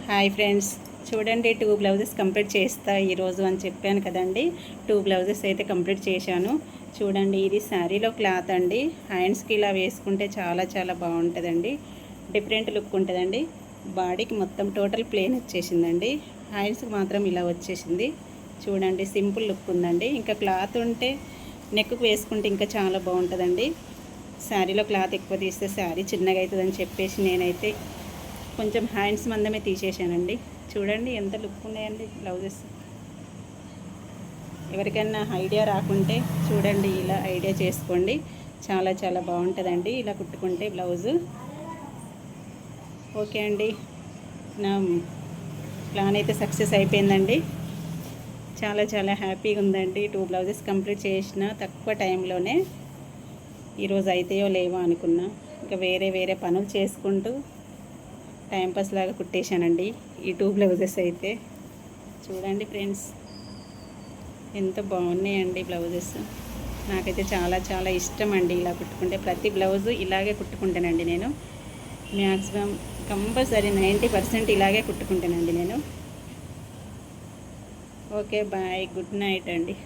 Hi friends, చూడండి 2 blouses complete చేస్తా ఈరోజు అని చెప్పాను కదండి. 2 బ్లౌజెస్ అయితే కంప్లీట్ చేశాను. చూడండి, ఇది శారీలో క్లాత్ అండి. హ్యాండ్స్కి ఇలా వేసుకుంటే చాలా చాలా బాగుంటుందండి. డిఫరెంట్ లుక్ ఉంటుందండి. బాడీకి మొత్తం టోటల్ ప్లేన్ వచ్చేసిందండి. హ్యాండ్స్కి మాత్రం ఇలా వచ్చేసింది. చూడండి, సింపుల్ లుక్ ఉందండి. ఇంకా క్లాత్ ఉంటే నెక్కు వేసుకుంటే ఇంకా చాలా బాగుంటుందండి. శారీలో క్లాత్ ఎక్కువ తీస్తే శారీ చిన్నగా అవుతుందని చెప్పేసి నేనైతే కొంచెం హ్యాండ్స్ మందమే తీసేసానండి. చూడండి ఎంత లుక్ ఉన్నాయండి బ్లౌజెస్. ఎవరికైనా ఐడియా రాకుంటే చూడండి, ఇలా ఐడియా చేసుకోండి. చాలా చాలా బాగుంటుందండి ఇలా కుట్టుకుంటే బ్లౌజు. ఓకే అండి, నా ప్లాన్ అయితే సక్సెస్ అయిపోయిందండి. చాలా చాలా హ్యాపీగా ఉందండి. 2 బ్లౌజెస్ కంప్లీట్ చేసిన తక్కువ టైంలోనే. ఈరోజు అయితాయో లేవో అనుకున్నా, ఇంకా వేరే వేరే పనులు చేసుకుంటూ టైంపాస్ లాగా కుట్టేశానండి ఈ 2 బ్లౌజెస్ అయితే. చూడండి ఫ్రెండ్స్, ఎంత బాగున్నాయండి బ్లౌజెస్. నాకైతే చాలా చాలా ఇష్టం అండి ఇలా కుట్టుకుంటే. ప్రతి బ్లౌజు ఇలాగే కుట్టుకుంటానండి నేను. మ్యాక్సిమం కంపల్సరీ 90% ఇలాగే కుట్టుకుంటానండి నేను. ఓకే బాయ్, గుడ్ నైట్ అండి.